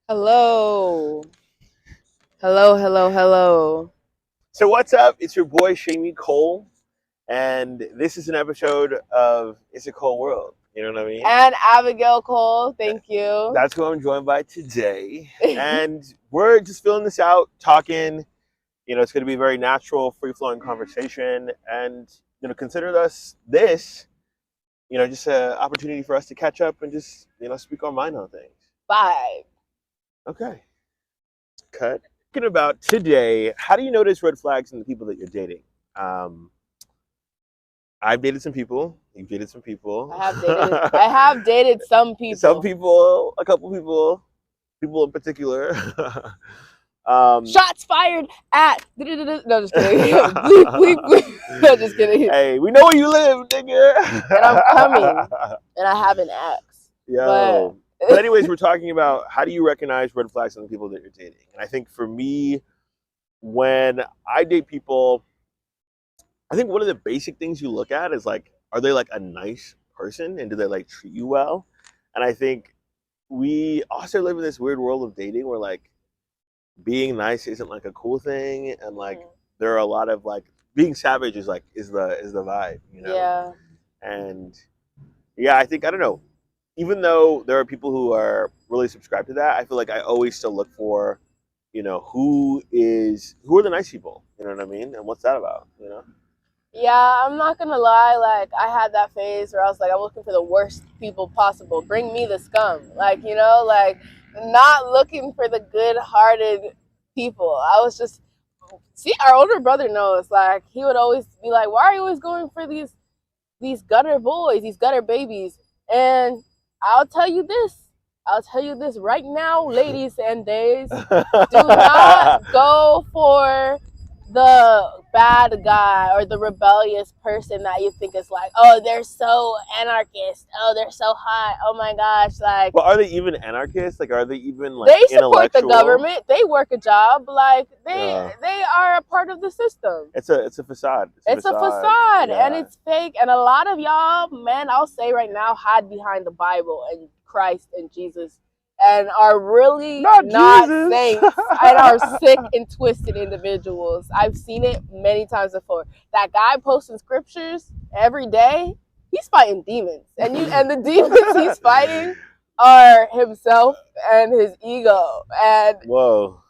Hello. Hello, hello, hello. So what's up? It's your boy Shamie Cole, and this is an episode of It's a Cold World. You know what I mean? And Abigail Cole, thank you. That's who I'm joined by today, and we're just filling this out, talking. You know, it's going to be a very natural, free-flowing conversation, and consider this. Just an opportunity for us to catch up and just speak our mind on things. Bye. Okay. Cut. Talking about today, how do you notice red flags in the people that you're dating? I've dated some people. You've dated some people. I have dated some people. Some people, a couple people in particular. Shots fired at. No, just kidding. Bleep, bleep, bleep. No, just kidding. Hey, we know where you live, nigga. And I'm coming. And I have an ex. Yo. But anyways, we're talking about how do you recognize red flags in the people that you're dating. And I think for me, when I date people, I think one of the basic things you look at is like, are they like a nice person and do they like treat you well? And I think we also live in this weird world of dating where like being nice isn't like a cool thing, and like there are a lot of like being savage is the vibe, Yeah. And yeah, I think I don't know. Even though there are people who are really subscribed to that, I feel like I always still look for, who are the nice people, you know what I mean? And what's that about, Yeah, I'm not gonna lie, like I had that phase where I was like, I'm looking for the worst people possible. Bring me the scum. Like, like not looking for the good hearted people. I was just our older brother knows, like he would always be like, why are you always going for these gutter boys, these gutter babies? And I'll tell you this right now, ladies and days, do not go for the bad guy or the rebellious person that you think is like, oh, they're so anarchist, oh, they're so hot, oh my gosh, like. Well, are they even anarchists? Like, are they even like they support the government? They work a job, like they are a part of the system. It's a facade. It's a facade, yeah. And it's fake. And a lot of y'all, man, I'll say right now, hide behind the Bible and Christ and Jesus, and are really not saints and are sick and twisted individuals. I've seen it many times before. That guy posting scriptures every day, he's fighting demons, and the demons he's fighting are himself and his ego. And whoa,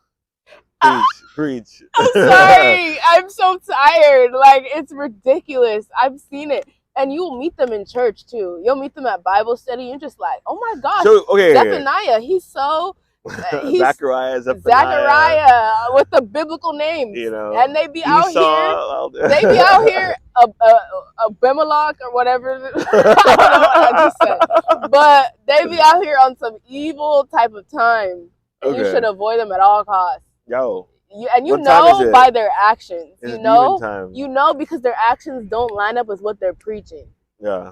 preach. I'm sorry, I'm so tired. Like, it's ridiculous. I've seen it. And you'll meet them in church too. You'll meet them at Bible study. You're just like, oh my gosh, Zephaniah. He's so Zachariah with a biblical name. And they be out here. They be out here, Abimelech or whatever. I don't know what I just said. But they be out here on some evil type of time. And you should avoid them at all costs. Yo. You know by their actions. You know because their actions don't line up with what they're preaching. Yeah.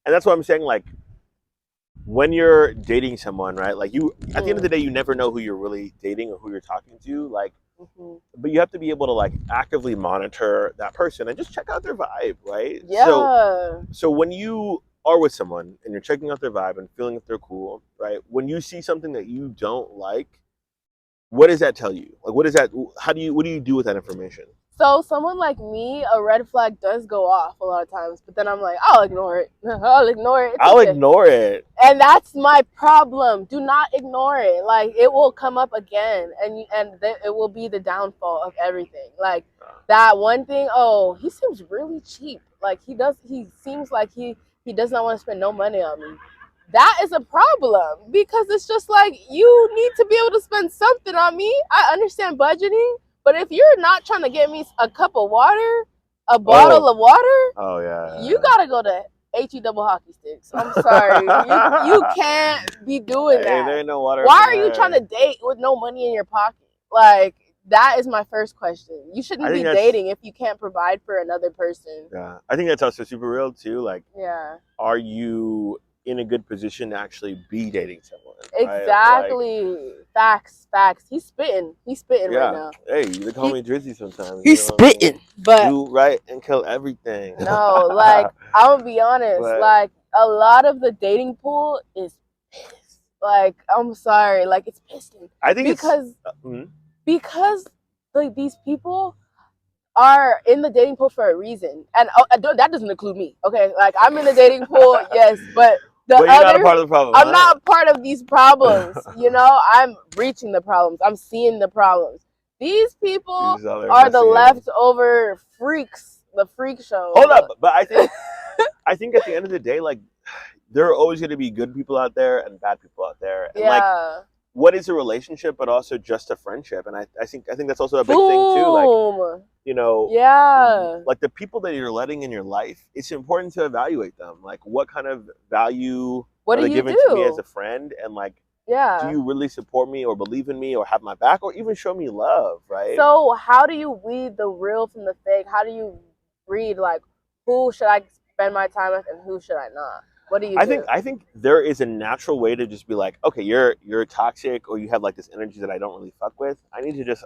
And that's what I'm saying, like, when you're dating someone, right? Like, at the end of the day, you never know who you're really dating or who you're talking to. Like, but you have to be able to, like, actively monitor that person and just check out their vibe, right? Yeah. So when you are with someone and you're checking out their vibe and feeling if they're cool, right? When you see something that you don't like, what does that tell you? Like, what do you do with that information? So someone like me, a red flag does go off a lot of times, but then I'm like, I'll ignore it. I'll ignore it. And that's my problem. Do not ignore it. Like, it will come up again, and it will be the downfall of everything. Like, that one thing, oh, he seems really cheap. Like, he seems like he does not want to spend no money on me. That is a problem, because it's just like, you need to be able to spend something on me. I understand budgeting, but if you're not trying to get me a cup of water, a bottle of water, you gotta go to HE double hockey sticks. I'm sorry, you can't be doing that. There ain't no water. Why are you trying to date with no money in your pocket? Like, that is my first question. You shouldn't be dating if you can't provide for another person. Yeah, I think that's also super real too. Like, are you in a good position to actually be dating someone? Exactly. Like, facts. He's spitting right now. Hey, they call me Drizzy sometimes. He's spitting. But do right and kill everything. No, like, I'm gonna be honest. Like, a lot of the dating pool is pissed. Like, I'm sorry, like it's pissing. I think because it's because like these people are in the dating pool for a reason, and that doesn't include me. Okay, like I'm in the dating pool, yes, but but you're not a part of the problem. I'm not part of these problems. You know, I'm reaching the problems. I'm seeing the problems. These people are the leftover freaks, the freak show. Hold up, but I think at the end of the day, like there are always going to be good people out there and bad people out there, and like what is a relationship, but also just a friendship, and I think that's also a big thing too. Like, you know, like the people that you're letting in your life, it's important to evaluate them. Like, what kind of value are they giving to me as a friend, and like, do you really support me or believe in me or have my back or even show me love, right? So how do you weed the real from the fake? How do you read like who should I spend my time with and who should I not? What do you do? I think there is a natural way to just be like, okay, you're toxic or you have like this energy that I don't really fuck with. I need to just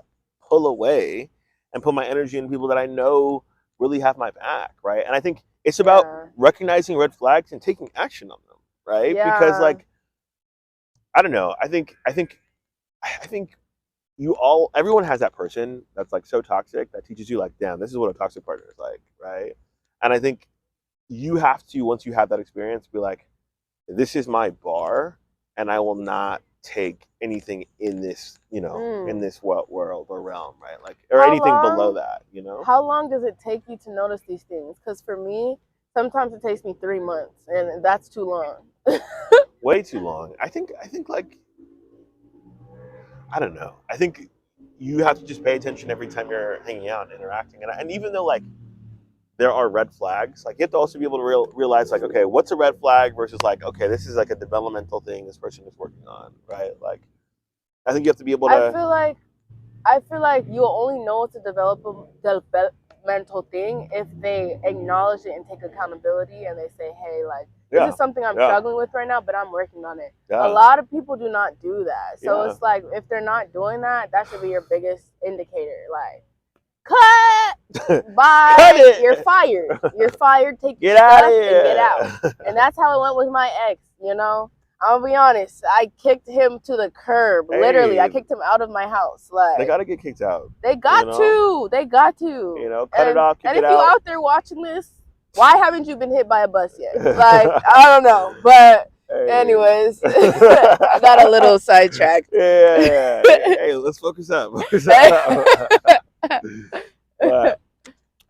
pull away and put my energy in people that I know really have my back, right? And I think it's about recognizing red flags and taking action on them, right? Because like I don't know, I think everyone has that person that's like so toxic that teaches you like, damn, this is what a toxic partner is like, right? And I think you have to, once you have that experience, be like, this is my bar, and I will not take anything in this, you know, in this world or realm, right? Like, or anything below that, you know? How long does it take you to notice these things? Because for me, sometimes it takes me 3 months, and that's too long. Way too long. I think like, I don't know. I think you have to just pay attention every time you're hanging out and interacting. And even though like there are red flags, like you have to also be able to realize like, okay, what's a red flag versus like, okay, this is like a developmental thing this person is working on, right? Like, I think you have to be able to. I feel like you'll only know it's a developmental thing if they acknowledge it and take accountability and they say, hey, like, this is something I'm struggling with right now, but I'm working on it. A lot of people do not do that. So it's like, if they're not doing that, that should be your biggest indicator. Like, cut! Bye! Cut it! You're fired. You're fired. Take your stuff and get out. And that's how it went with my ex, you know? I'll be honest. I kicked him to the curb. Hey, literally, I kicked him out of my house. Like, they gotta get kicked out. They got to. They got to. You know, cut it off. And if you out there watching this, why haven't you been hit by a bus yet? Like, I don't know. But anyways, I got a little sidetracked. Yeah. Hey, let's focus up. But I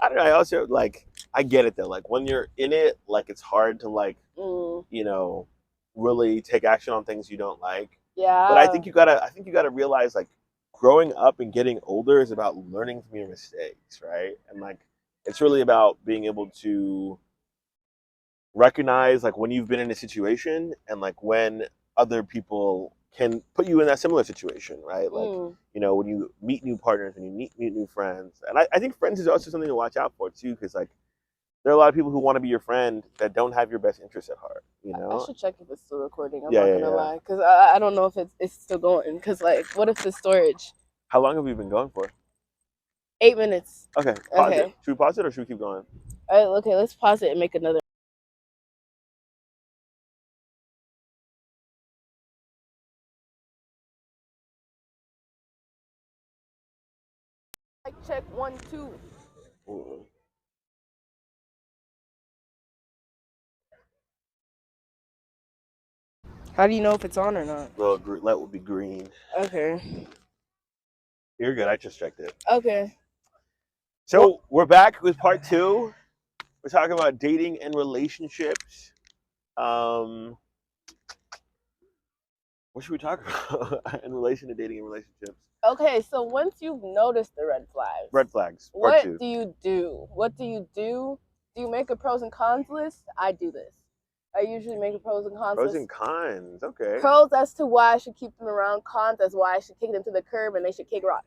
don't know. I also like. I get it though. Like when you're in it, like it's hard to like, you know, really take action on things you don't like. Yeah. But I think you gotta realize like growing up and getting older is about learning from your mistakes, right? And like it's really about being able to recognize like when you've been in a situation and like when other people can put you in that similar situation, right? Like, you know, when you meet new partners, when you meet new friends. And I think friends is also something to watch out for too, because like there are a lot of people who want to be your friend that don't have your best interest at heart, you know? I should check if it's still recording. I'm not going to lie. Because I don't know if it's still going. Because, like, what if the storage? How long have you been going for? 8 minutes. Okay. Pause it. Should we pause it or should we keep going? Okay, let's pause it and make another. Check 1, 2. How do you know if it's on or not? The light will be green. Okay. You're good. I just checked it. Okay. So we're back with part 2. We're talking about dating and relationships. What should we talk about in relation to dating and relationships? Okay, so once you've noticed the red flags. Red flags. What do you do? What do you do? Do you make a pros and cons list? I do this. I usually make a pros and cons list. Pros and cons, okay. Pros as to why I should keep them around. Cons as why I should kick them to the curb and they should kick rocks.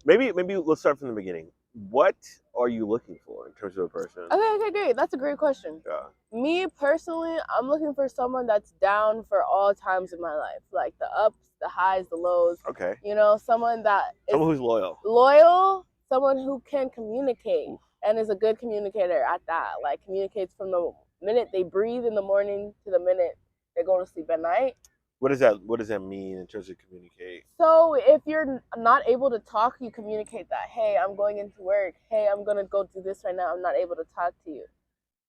Maybe let's start from the beginning. What are you looking for in terms of a person? Okay, great. That's a great question. Yeah. Me personally, I'm looking for someone that's down for all times of my life, like the ups, the highs, the lows. Okay. You know, someone who's loyal. Loyal, someone who can communicate and is a good communicator at that. Like communicates from the minute they breathe in the morning to the minute they go to sleep at night. What does that mean in terms of communicate? So if you're not able to talk, you communicate that, hey, I'm going into work. Hey, I'm going to go do this right now. I'm not able to talk to you.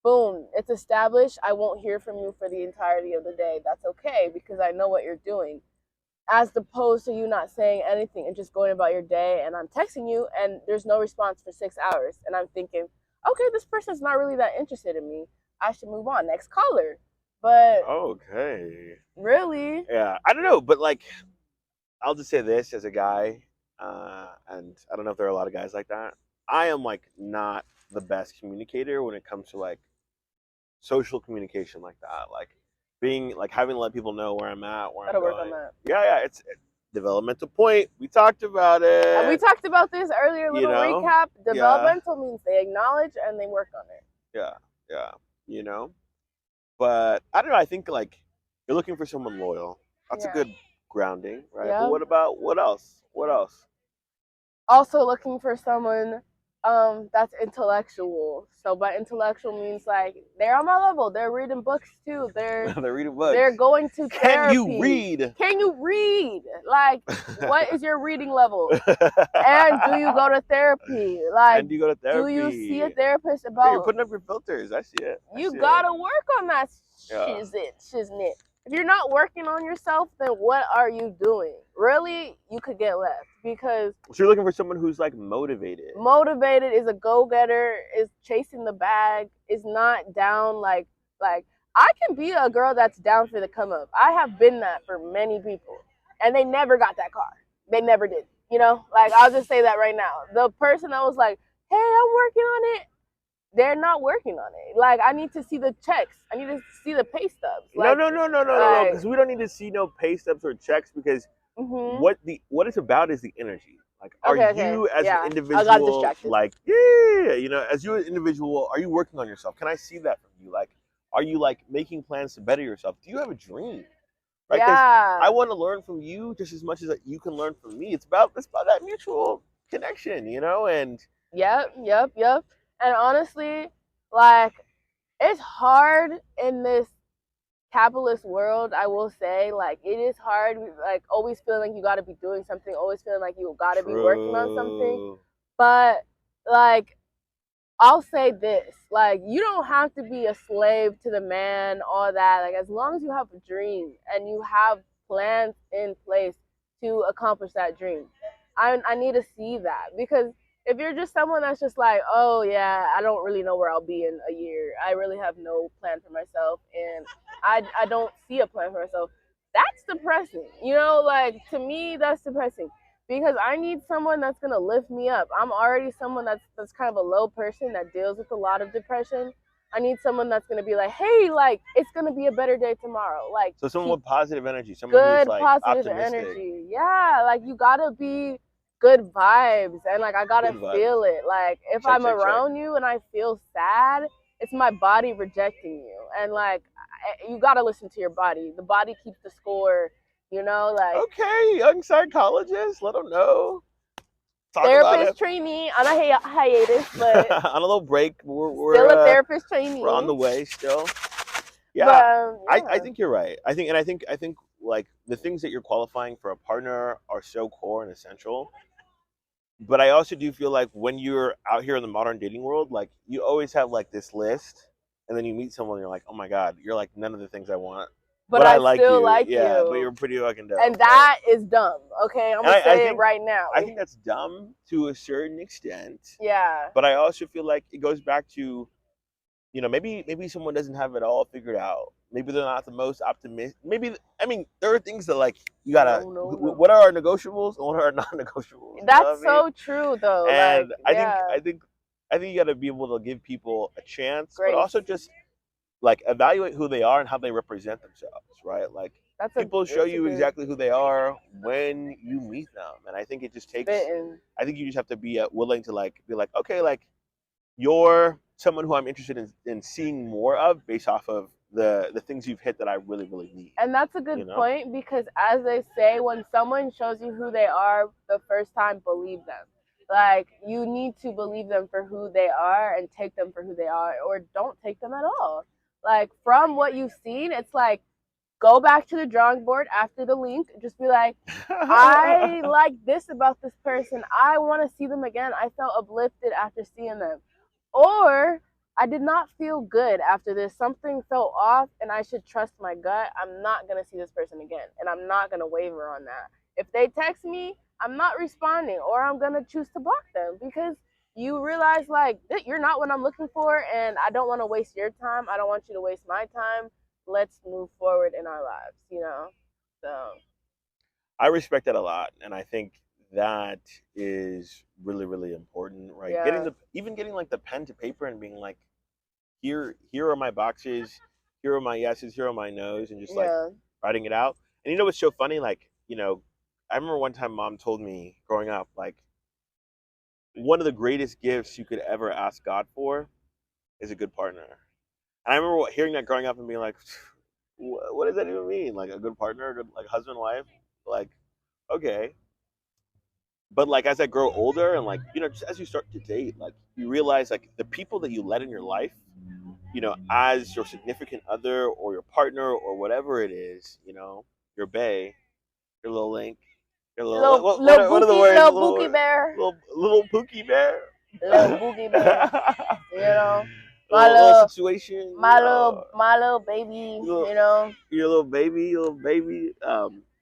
Boom, it's established. I won't hear from you for the entirety of the day. That's okay because I know what you're doing. As opposed to you not saying anything and just going about your day, and I'm texting you and there's no response for 6 hours. And I'm thinking, okay, this person's not really that interested in me. I should move on. Next caller. But Okay. really, Yeah, I don't know, but like, I'll just say this as a guy, and I don't know if there are a lot of guys like that. I am like not the best communicator when it comes to like social communication like that, like being like having to let people know where I'm at, where gotta I'm work going. on that. Yeah, it's developmental point. We talked about it. And we talked about this earlier, You little know? recap. Yeah. Developmental means they acknowledge and they work on it. Yeah, you know. But I don't know. I think like you're looking for someone loyal. That's a Yeah. good grounding, right? Yeah. But what about what else? What else? Also looking for someone that's intellectual. So by intellectual means like they're on my level. They're reading books too. They're reading books. They're going to Can therapy. you read? Can you read? Like, what is your reading level? And do you go to therapy? Like, and do you go to therapy? Do you see a therapist Yeah, about? you're putting up your filters. I see it. You gotta work on that shiznit. If you're not working on yourself, then what are you doing? Really, you could get left because. So you're looking for someone who's like motivated. Motivated, is a go-getter, is chasing the bag, is not down like I can be a girl that's down for the come up. I have been that for many people, and they never got that car. They never did. You know, like I'll just say that right now. The person that was like, "Hey, I'm working on it," they're not working on it. Like I need to see the checks. I need to see the pay stubs. Like, No. Because we don't need to see no pay stubs or checks because what it's about is the energy. Like, are you as an individual, I got distracted. like, you know, as you an individual, are you working on yourself? Can I see that from you? Like, are you like making plans to better yourself? Do you have a dream? Right? Yeah. I want to learn from you just as much as you can learn from me. It's about that mutual connection, you know, and Yep. And honestly, like, it's hard in this capitalist world. I will say, like, it is hard. Like, always feeling like you got to be doing something. Always feeling like you got to be working on something. But like, I'll say this: like, you don't have to be a slave to the man. All that. Like, as long as you have a dream and you have plans in place to accomplish that dream, I need to see that because if you're just someone that's just like, oh yeah, I don't really know where I'll be in a year. I really have no plan for myself, and I don't see a plan for myself. That's depressing. You know, like to me, that's depressing because I need someone that's gonna lift me up. I'm already someone that's kind of a low person that deals with a lot of depression. I need someone that's gonna be like, hey, like it's gonna be a better day tomorrow. Like so someone with positive energy, someone good who's like positive optimistic. energy. Yeah, like you gotta be good vibes and like I gotta feel it. Like if I'm around you and I feel sad, it's my body rejecting you. And like you gotta listen to your body. The body keeps the score, you know, like okay, young psychologist, let them know. Therapist trainee on a hiatus, but on a little break. We're still a therapist trainee. We're on the way still. Yeah, but, I think you're right. I think like the things that you're qualifying for a partner are so core and essential. But I also do feel like when you're out here in the modern dating world, like you always have like this list, and then you meet someone, and you're like, oh my god, you're like none of the things I want. But I like still you. Like yeah, you. But you're pretty fucking dope. And that is dumb. Okay, I'm gonna say it right now. I think that's dumb to a certain extent. Yeah. But I also feel like it goes back to, you know, maybe someone doesn't have it all figured out. Maybe they're not the most optimistic. Maybe there are things that like you gotta. No. What are our negotiables and what are our non-negotiables? That's so true, though. And like, I think you gotta be able to give people a chance, but also just like evaluate who they are and how they represent themselves, right? Like people show you exactly who they are when you meet them, and I think it just takes. I think you just have to be willing to like be like, okay, like you're someone who I'm interested in seeing more of based off of the things you've hit that I really need. And that's a good point because as they say, when someone shows you who they are the first time, believe them. Like you need to believe them for who they are and take them for who they are, or don't take them at all. Like from what you've seen, it's like go back to the drawing board after the link. Just be like, I like this about this person. I want to see them again. I felt uplifted after seeing them. Or I did not feel good after this. Something felt off and I should trust my gut. I'm not going to see this person again. And I'm not going to waver on that. If they text me, I'm not responding or I'm going to choose to block them because you realize like you're not what I'm looking for and I don't want to waste your time. I don't want you to waste my time. Let's move forward in our lives, you know? So I respect that a lot, and I think that is really, really important, right? Getting yeah, the even getting like the pen to paper and being like, here are my boxes, here are my yeses, here are my nos, and just like yeah, writing it out. And you know what's so funny? Like, I remember one time mom told me growing up, like, one of the greatest gifts you could ever ask God for is a good partner. And I remember hearing that growing up and being like, what does that even mean? Like a good partner, a good like husband, wife? Like, okay. But like as I grow older and like, just as you start to date, like you realize like the people that you let in your life, as your significant other or your partner or whatever it is, your bae, your little link, your little what are the words? little bookie bear, Little pookie bear. little boogie bear. You know, little situation, my little baby. little, You know, your little baby.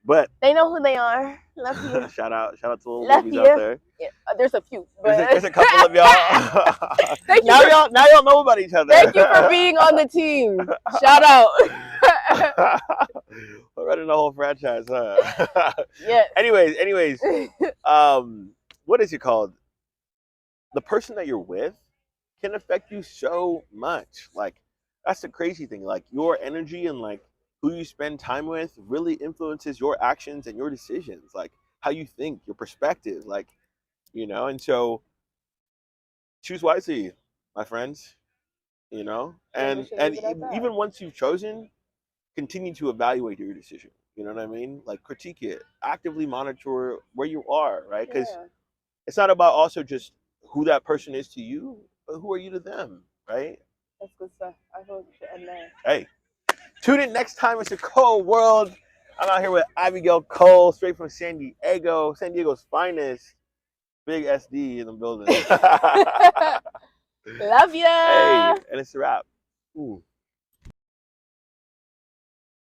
But they know who they are. Love you, shout out to little love babies out you. there. Yeah, there's a few, There's but there's a couple of y'all. thank you. Now y'all know about each other. Thank you for being on the team. Shout out. We're running the whole franchise, huh? Yes. Anyways, what is it called? The person that you're with can affect you so much. Like that's the crazy thing. Like your energy and like who you spend time with really influences your actions and your decisions. Like how you think, your perspective, like and so choose wisely, my friends. And we And should and leave it at that. even once you've chosen, continue to evaluate your decision. You know what I mean? Like critique it, actively monitor where you are, right? Because Yeah, it's not about also just who that person is to you, but who are you to them, right? that's good stuff. I hope we should end there. Hey, tune in next time. It's a Cold World. I'm out here with Abigail Cole, straight from San Diego, San Diego's finest. Big SD in the building. Love ya. Hey, and it's a wrap. Ooh.